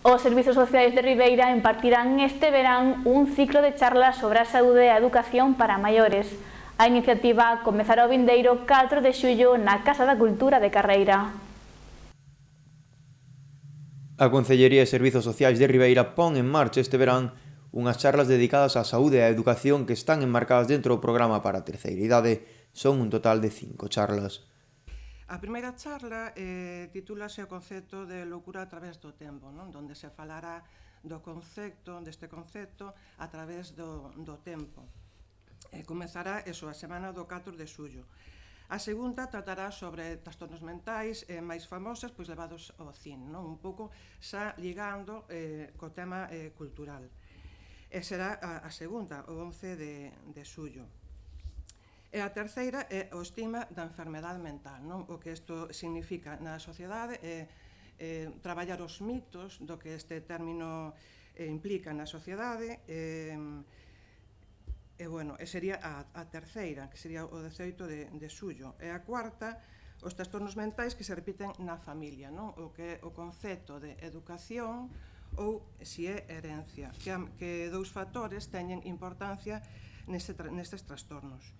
Os Servizos Sociais de Ribeira impartirán este verán un ciclo de charlas sobre a saúde e a educación para maiores. A iniciativa comezará o vindeiro 4 de xullo na Casa da Cultura de Carreira. A Concellería de Servizos Sociais de Ribeira pon en marcha este verán unhas charlas dedicadas á saúde e á educación que están enmarcadas dentro do programa para a terceira idade. Son un total de 5 charlas. A primeira charla titúlase o concepto de loucura a través do tempo, non? Donde se falará deste concepto a través do tempo. Comezará a semana do 4 de xullo. A segunda tratará sobre trastornos mentais máis famosas pois levados ao cine, non? Un pouco xa ligando co tema cultural. E será a segunda, o 11 de xullo. E a terceira é o estigma da enfermedade mental, non? O que isto significa na sociedade é traballar os mitos do que este término implica na sociedade sería a terceira, que sería o 18 de xullo. E a cuarta, os trastornos mentais que se repiten na familia, non? O que é o concepto de educación ou se é herencia, que dous factores teñen importancia nestes trastornos.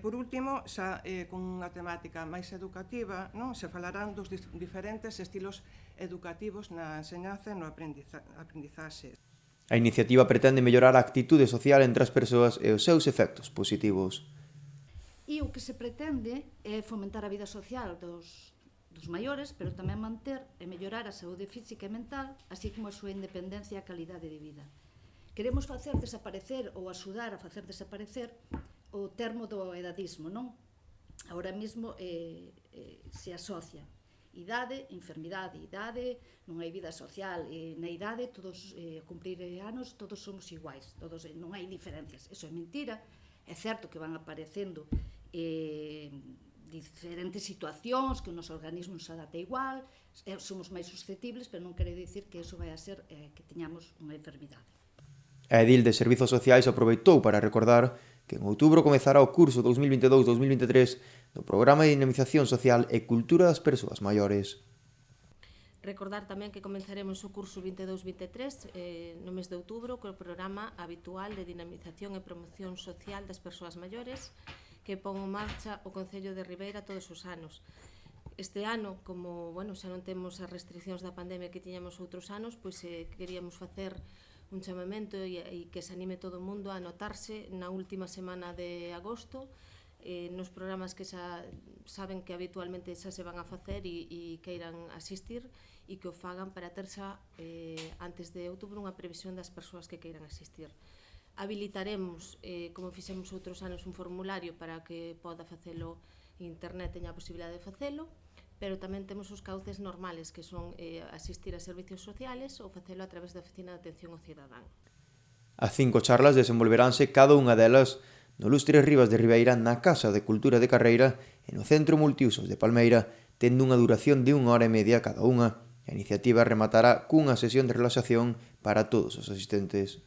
Por último, xa con unha temática máis educativa, non? Se falarán dos diferentes estilos educativos na enseñanza e no aprendizaxe. A iniciativa pretende mellorar a actitude social entre as persoas e os seus efectos positivos. E o que se pretende é fomentar a vida social dos maiores, pero tamén manter e mellorar a saúde física e mental, así como a súa independencia e a calidade de vida. Queremos facer desaparecer ou axudar a facer desaparecer o termo do edadismo, non? Ahora mesmo se asocia idade, enfermidade, idade, non hai vida social, na idade, todos cumprir anos, todos somos iguais, non hai diferencias. Eso é mentira, é certo que van aparecendo diferentes situacións que o noso organismo se adapta igual, somos máis susceptibles, pero non quere dicir que eso vai a ser que teñamos unha enfermidade. A edil de Servizos Sociais aproveitou para recordar que en outubro comezará o curso 2022-2023 do Programa de Dinamización Social e Cultura das Persoas Maiores. Recordar tamén que comenzaremos o curso 22-23 no mes de outubro co programa habitual de dinamización e promoción social das persoas maiores que pon en marcha o Concello de Ribeira todos os anos. Este ano, como xa non temos as restriccións da pandemia que tiñamos outros anos, pois queríamos facer un chamamento e que se anime todo o mundo a anotarse na última semana de agosto nos programas que xa saben que habitualmente xa se van a facer e queiran asistir e que o fagan para ter xa antes de outubro unha previsión das persoas que queiran asistir. Habilitaremos, como fixemos outros anos, un formulario para que poda facelo internet, teña a posibilidade de facelo, pero tamén temos os cauces normales, que son asistir a servicios sociales ou facelo a través da Oficina de Atención ao Cidadán. As 5 charlas desenvolveránse cada unha delas no Lustres Rivas de Ribeira, na Casa de Cultura de Carreira e no Centro Multiusos de Palmeira, tendo unha duración de 1h30 cada unha. A iniciativa rematará cunha sesión de relaxación para todos os asistentes.